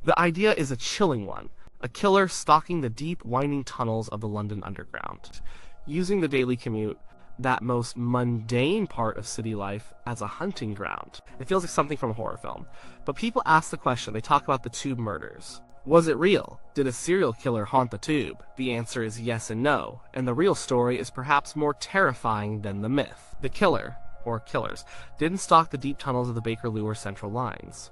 The idea is a chilling one. A killer stalking the deep, winding tunnels of the London Underground, using the daily commute, that most mundane part of city life, as a hunting ground. It feels like something from a horror film. But people ask the question, they talk about the Tube murders. Was it real? Did a serial killer haunt the Tube? The answer is yes and no, and the real story is perhaps more terrifying than the myth. The killer, or killers, didn't stalk the deep tunnels of the Bakerloo or Central lines.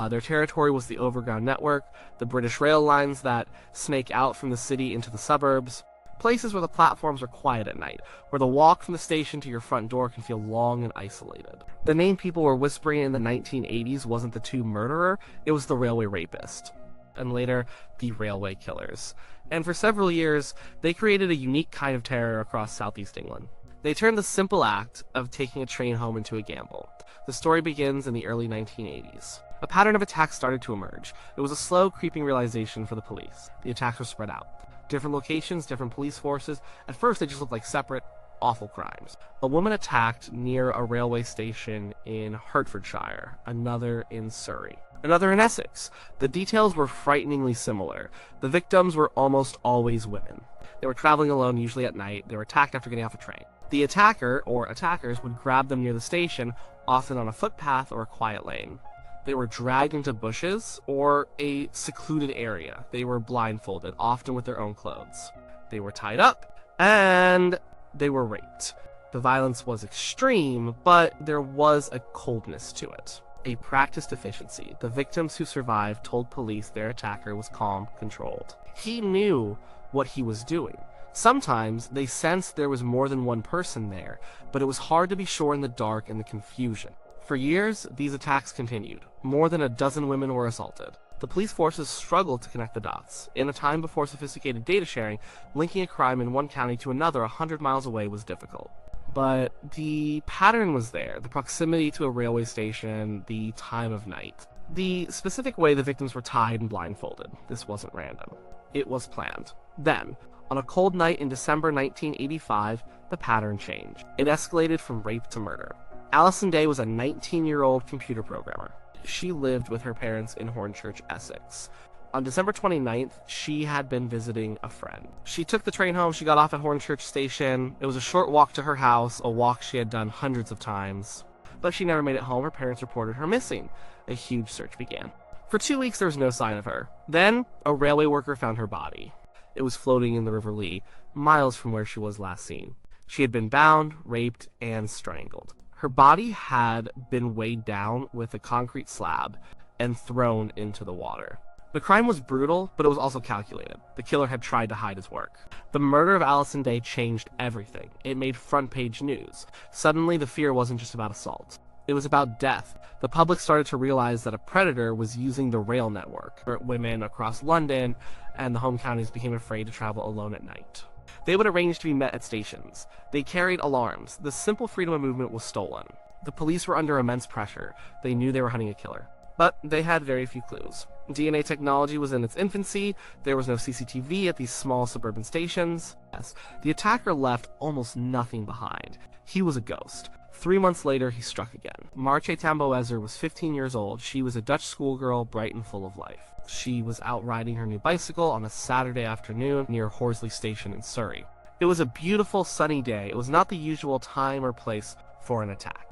Their territory was the Overground Network, the British rail lines that snake out from the city into the suburbs, places where the platforms are quiet at night, where the walk from the station to your front door can feel long and isolated. The name people were whispering in the 1980s wasn't the Tube murderer, it was the railway rapist, and later, the railway killers. And for several years, they created a unique kind of terror across southeast England. They turned the simple act of taking a train home into a gamble. The story begins in the early 1980s. A pattern of attacks started to emerge. It was a slow, creeping realization for the police. The attacks were spread out. Different locations, different police forces. At first, they just looked like separate, awful crimes. A woman attacked near a railway station in Hertfordshire, another in Surrey, another in Essex. The details were frighteningly similar. The victims were almost always women. They were traveling alone, usually at night. They were attacked after getting off a train. The attacker, or attackers, would grab them near the station, often on a footpath or a quiet lane. They were dragged into bushes or a secluded area. They were blindfolded, often with their own clothes. They were tied up, and they were raped. The violence was extreme, but there was a coldness to it. A practiced efficiency. The victims who survived told police their attacker was calm, controlled. He knew what he was doing. Sometimes they sensed there was more than one person there, but it was hard to be sure in the dark and the confusion. For years, these attacks continued. More than a dozen women were assaulted. The police forces struggled to connect the dots. In a time before sophisticated data sharing, linking a crime in one county to another 100 miles away was difficult. But the pattern was there, the proximity to a railway station, the time of night. The specific way the victims were tied and blindfolded. This wasn't random. It was planned. Then, on a cold night in December 1985, the pattern changed. It escalated from rape to murder. Alison Day was a 19-year-old computer programmer. She lived with her parents in Hornchurch, Essex. On December 29th, she had been visiting a friend. She took the train home, she got off at Hornchurch Station. It was a short walk to her house, a walk she had done hundreds of times. But she never made it home. Her parents reported her missing. A huge search began. For 2 weeks, there was no sign of her. Then, a railway worker found her body. It was floating in the River Lee, miles from where she was last seen. She had been bound, raped, and strangled. Her body had been weighed down with a concrete slab and thrown into the water. The crime was brutal, but it was also calculated. The killer had tried to hide his work. The murder of Alison Day changed everything. It made front-page news. Suddenly, the fear wasn't just about assault. It was about death. The public started to realize that a predator was using the rail network. Women across London and the home counties became afraid to travel alone at night. They would arrange to be met at stations. They carried alarms. The simple freedom of movement was stolen. The police were under immense pressure. They knew they were hunting a killer. But they had very few clues. DNA technology was in its infancy. There was no CCTV at these small suburban stations. Yes, the attacker left almost nothing behind. He was a ghost. 3 months later, he struck again. Marche Tamboezer was 15 years old. She was a Dutch schoolgirl, bright and full of life. She was out riding her new bicycle on a Saturday afternoon near Horsley Station in Surrey. It was a beautiful sunny day. It was not the usual time or place for an attack,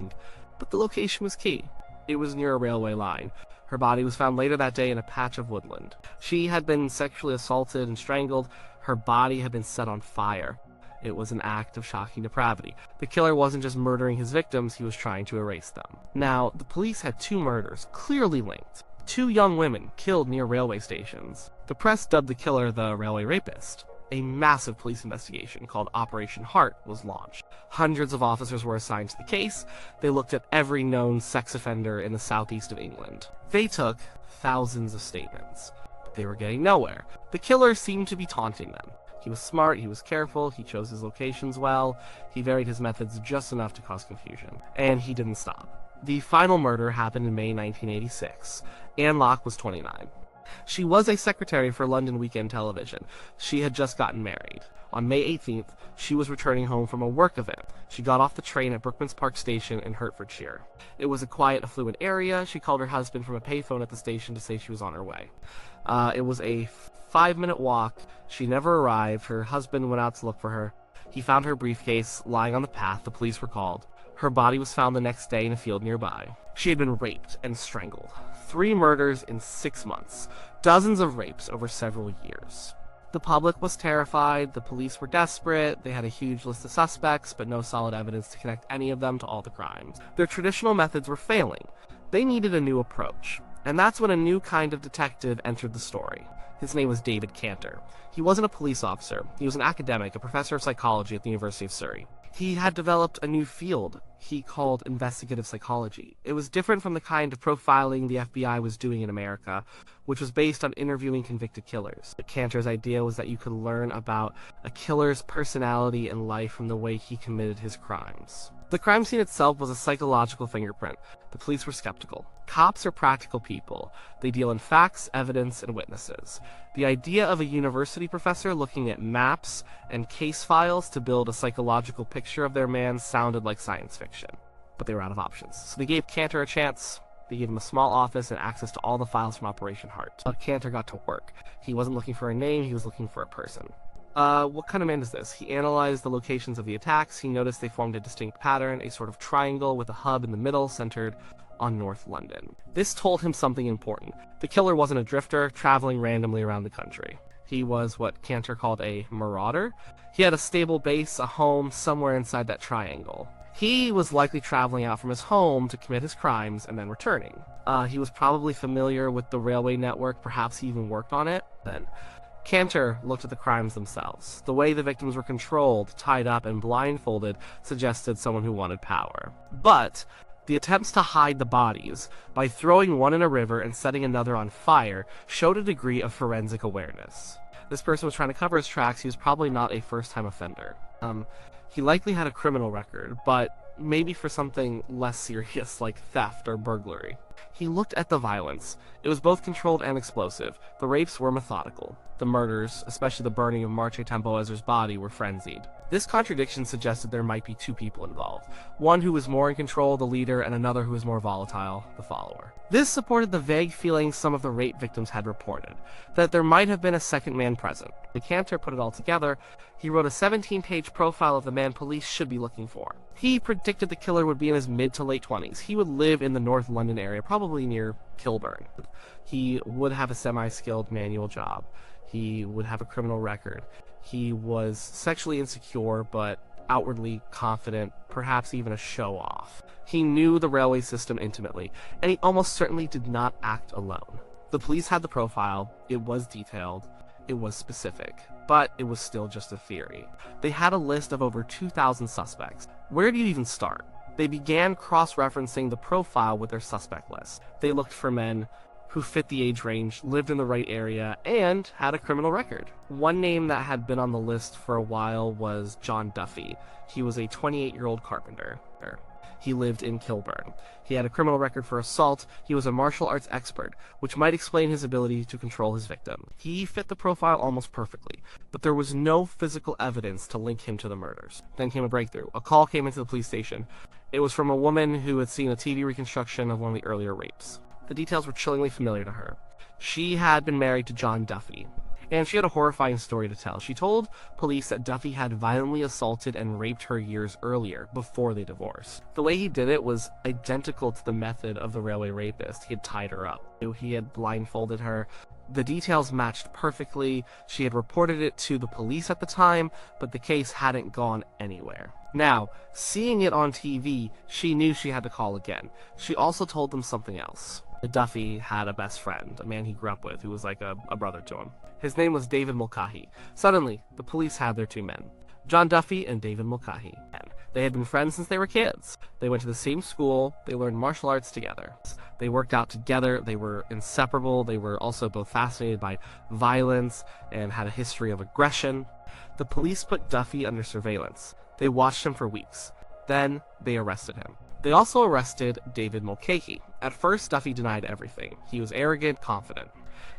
but the location was key. It was near a railway line. Her body was found later that day in a patch of woodland. She had been sexually assaulted and strangled. Her body had been set on fire. It was an act of shocking depravity. The killer wasn't just murdering his victims, he was trying to erase them. Now, the police had 2 murders, clearly linked. 2 young women killed near railway stations. The press dubbed the killer the railway rapist. A massive police investigation called Operation Heart was launched. Hundreds of officers were assigned to the case. They looked at every known sex offender in the southeast of England. They took thousands of statements, but they were getting nowhere. The killer seemed to be taunting them. He was smart, he was careful, he chose his locations well, he varied his methods just enough to cause confusion. And he didn't stop. The final murder happened in May 1986. Anne Locke was 29. She was a secretary for London Weekend Television. She had just gotten married. On May 18th, she was returning home from a work event. She got off the train at Brookman's Park Station in Hertfordshire. It was a quiet, affluent area. She called her husband from a payphone at the station to say she was on her way. It was a 5-minute walk. She never arrived. Her husband went out to look for her. He found her briefcase lying on the path. The police were called. Her body was found the next day in a field nearby. She had been raped and strangled. 3 murders in 6 months. Dozens of rapes over several years. The public was terrified. The police were desperate. They had a huge list of suspects, but no solid evidence to connect any of them to all the crimes. Their traditional methods were failing. They needed a new approach. And that's when a new kind of detective entered the story. His name was David Canter. He wasn't a police officer. He was an academic, a professor of psychology at the University of Surrey. He had developed a new field he called investigative psychology. It was different from the kind of profiling the FBI was doing in America, which was based on interviewing convicted killers. Cantor's idea was that you could learn about a killer's personality and life from the way he committed his crimes. The crime scene itself was a psychological fingerprint. The police were skeptical. Cops are practical people. They deal in facts, evidence, and witnesses. The idea of a university professor looking at maps and case files to build a psychological picture of their man sounded like science fiction. But they were out of options. So they gave Canter a chance. They gave him a small office and access to all the files from Operation Heart. But Canter got to work. He wasn't looking for a name, he was looking for a person. What kind of man is this? He analyzed the locations of the attacks. He noticed they formed a distinct pattern, a sort of triangle with a hub in the middle centered on North London. This told him something important. The killer wasn't a drifter traveling randomly around the country. He was what Canter called a marauder. He had a stable base, a home, somewhere inside that triangle. He was likely traveling out from his home to commit his crimes and then returning. He was probably familiar with the railway network, perhaps he even worked on it then. Canter looked at the crimes themselves. The way the victims were controlled, tied up, and blindfolded suggested someone who wanted power. But the attempts to hide the bodies by throwing one in a river and setting another on fire showed a degree of forensic awareness. This person was trying to cover his tracks. He was probably not a first-time offender. He likely had a criminal record, but maybe for something less serious like theft or burglary. He looked at the violence. It was both controlled and explosive. The rapes were methodical. The murders, especially the burning of Marche Tamboezer's body, were frenzied. This contradiction suggested there might be 2 people involved. One who was more in control, the leader, and another who was more volatile, the follower. This supported the vague feelings some of the rape victims had reported, that there might have been a second man present. Canter put it all together. He wrote a 17-page profile of the man police should be looking for. He predicted the killer would be in his mid to late 20s. He would live in the North London area, probably near Kilburn. He would have a semi-skilled manual job. He would have a criminal record. He was sexually insecure, but outwardly confident, perhaps even a show-off. He knew the railway system intimately, and he almost certainly did not act alone. The police had the profile. It was detailed. It was specific. But it was still just a theory. They had a list of over 2,000 suspects. Where do you even start? They began cross-referencing the profile with their suspect list. They looked for men who fit the age range, lived in the right area, and had a criminal record. One name that had been on the list for a while was John Duffy. He was a 28-year-old carpenter. He lived in Kilburn. He had a criminal record for assault. He was a martial arts expert, which might explain his ability to control his victim. He fit the profile almost perfectly, but there was no physical evidence to link him to the murders. Then came a breakthrough. A call came into the police station. It was from a woman who had seen a TV reconstruction of one of the earlier rapes. The details were chillingly familiar to her. She had been married to John Duffy, and she had a horrifying story to tell. She told police that Duffy had violently assaulted and raped her years earlier, before they divorced. The way he did it was identical to the method of the railway rapist. He had tied her up. He had blindfolded her. The details matched perfectly. She had reported it to the police at the time, but the case hadn't gone anywhere. Now, seeing it on TV, she knew she had to call again. She also told them something else. Duffy had a best friend, a man he grew up with, who was like a brother to him. His name was David Mulcahy. Suddenly, the police had their 2 men, John Duffy and David Mulcahy. They had been friends since they were kids. They went to the same school. They learned martial arts together. They worked out together. They were inseparable. They were also both fascinated by violence and had a history of aggression. The police put Duffy under surveillance. They watched him for weeks. Then they arrested him. They also arrested David Mulcahy. At first, Duffy denied everything. He was arrogant, confident.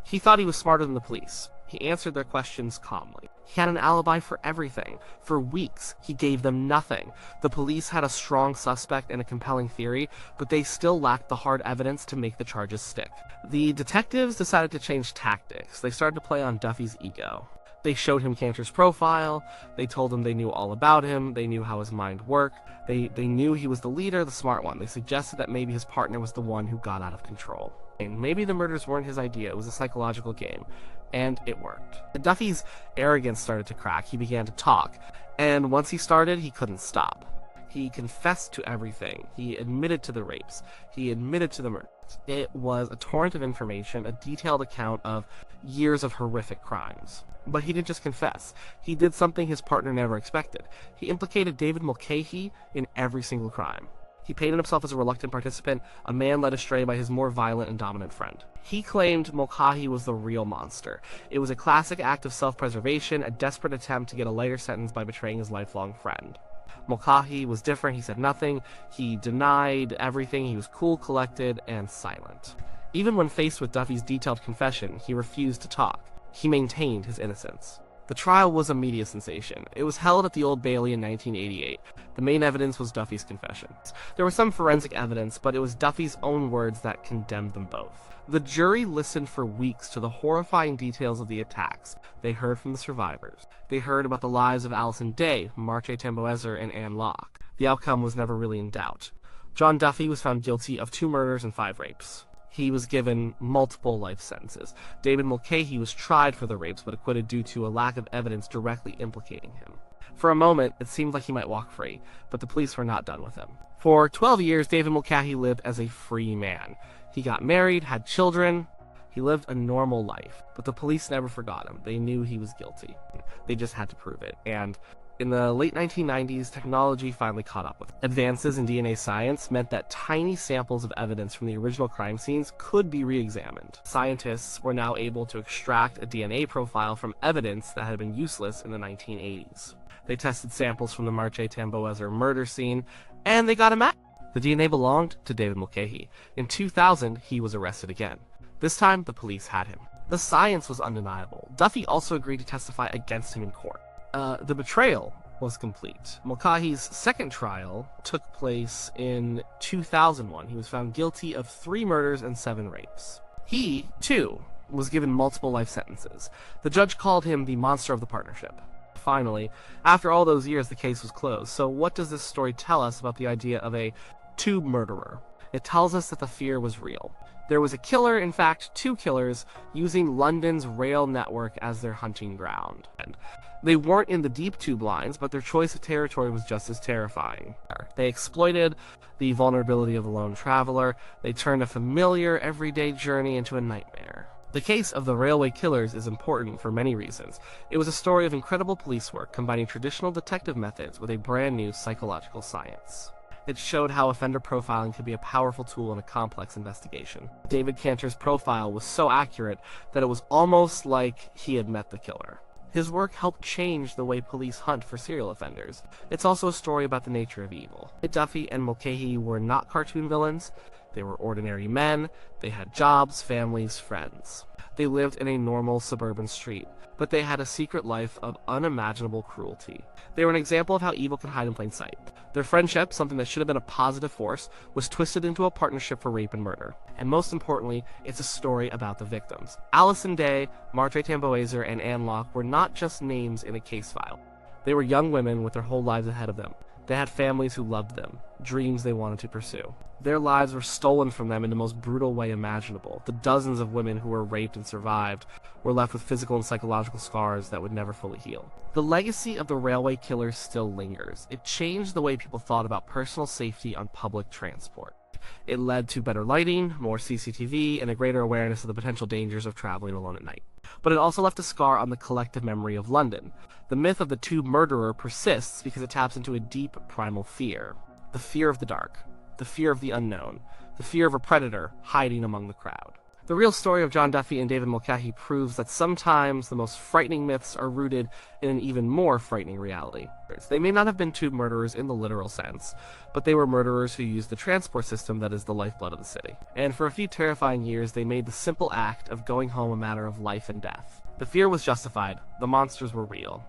He thought he was smarter than the police. He answered their questions calmly. He had an alibi for everything. For weeks, he gave them nothing. The police had a strong suspect and a compelling theory, but they still lacked the hard evidence to make the charges stick. The detectives decided to change tactics. They started to play on Duffy's ego. They showed him Canter's profile. They told him they knew all about him. They knew how his mind worked. They knew he was the leader, the smart one. They suggested that maybe his partner was the one who got out of control. And maybe the murders weren't his idea. It was a psychological game. And it worked. Duffy's arrogance started to crack. He began to talk. And once he started, he couldn't stop. He confessed to everything. He admitted to the rapes. He admitted to the murders. It was a torrent of information, a detailed account of years of horrific crimes. But he didn't just confess. He did something his partner never expected. He implicated David Mulcahy in every single crime. He painted himself as a reluctant participant, a man led astray by his more violent and dominant friend. He claimed Mulcahy was the real monster. It was a classic act of self-preservation, a desperate attempt to get a lighter sentence by betraying his lifelong friend. Mulcahy was different. He said nothing. He denied everything. He was cool, collected, and silent. Even when faced with Duffy's detailed confession, he refused to talk. He maintained his innocence. The trial was a media sensation. It was held at the Old Bailey in 1988. The main evidence was Duffy's confession. There was some forensic evidence, but it was Duffy's own words that condemned them both. The jury listened for weeks to the horrifying details of the attacks. They heard from the survivors. They heard about the lives of Allison Day, Marche Tamboeser, and Anne Locke. The outcome was never really in doubt. John Duffy was found guilty of 2 murders and 5 rapes. He was given multiple life sentences. David Mulcahy was tried for the rapes, but acquitted due to a lack of evidence directly implicating him. For a moment, it seemed like he might walk free, but the police were not done with him. For 12 years, David Mulcahy lived as a free man. He got married, had children. He lived a normal life, but the police never forgot him. They knew he was guilty. They just had to prove it. And in the late 1990s, technology finally caught up with him. Advances in DNA science meant that tiny samples of evidence from the original crime scenes could be re-examined. Scientists were now able to extract a DNA profile from evidence that had been useless in the 1980s. They tested samples from the Marche Tamboeser murder scene, and they got a match. The DNA belonged to David Mulcahy. In 2000, he was arrested again. This time, the police had him. The science was undeniable. Duffy also agreed to testify against him in court. The betrayal was complete. Mulcahy's second trial took place in 2001. He was found guilty of 3 murders and 7 rapes. He, too, was given multiple life sentences. The judge called him the monster of the partnership. Finally, after all those years, the case was closed. So what does this story tell us about the idea of a tube murderer? It tells us that the fear was real. There was a killer, in fact, 2 killers, using London's rail network as their hunting ground. And they weren't in the deep tube lines, but their choice of territory was just as terrifying. They exploited the vulnerability of the lone traveler. They turned a familiar, everyday journey into a nightmare. The case of the railway killers is important for many reasons. It was a story of incredible police work, combining traditional detective methods with a brand new psychological science. It showed how offender profiling could be a powerful tool in a complex investigation. David Canter's profile was so accurate that it was almost like he had met the killer. His work helped change the way police hunt for serial offenders. It's also a story about the nature of evil. Duffy and Mulcahy were not cartoon villains. They were ordinary men. They had jobs, families, friends. They lived in a normal suburban street, but they had a secret life of unimaginable cruelty. They were an example of how evil can hide in plain sight. Their friendship, something that should have been a positive force, was twisted into a partnership for rape and murder. And most importantly, it's a story about the victims. Allison Day, Marche Tamboeser, and Anne Locke were not just names in a case file. They were young women with their whole lives ahead of them. They had families who loved them, dreams they wanted to pursue. Their lives were stolen from them in the most brutal way imaginable. The dozens of women who were raped and survived were left with physical and psychological scars that would never fully heal. The legacy of the railway killers still lingers. It changed the way people thought about personal safety on public transport. It led to better lighting, more CCTV, and a greater awareness of the potential dangers of traveling alone at night. But it also left a scar on the collective memory of London. The myth of the tube murderer persists because it taps into a deep primal fear. The fear of the dark. The fear of the unknown. The fear of a predator hiding among the crowd. The real story of John Duffy and David Mulcahy proves that sometimes the most frightening myths are rooted in an even more frightening reality. They may not have been two murderers in the literal sense, but they were murderers who used the transport system that is the lifeblood of the city. And for a few terrifying years, they made the simple act of going home a matter of life and death. The fear was justified. The monsters were real.